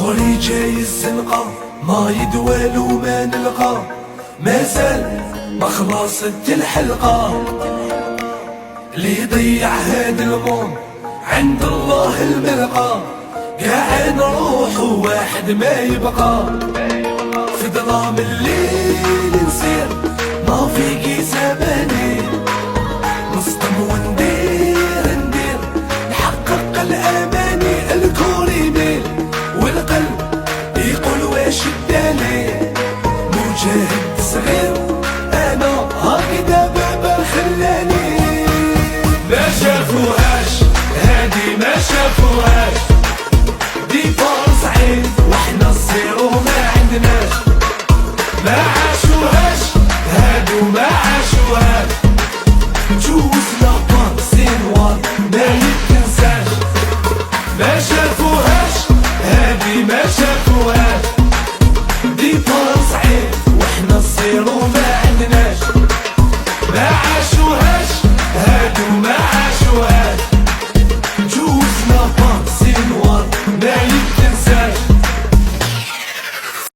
عمري جاي الزنقة ما يدوال وما نلقى، مازال ما خلصت الحلقة. اللي يضيع هاد الموند عند الله الملقى، قاع نروح وواحد ما يبقى. في ظلام الليل نسير ما فيكي زماني، نصطم وندير نحقق الاماني. الكون يميل والقلب يقول واش الدالي، مجاهد صغير انا هكذا بابا خلاني. ما شافوهاش هادي ما شافوهاش،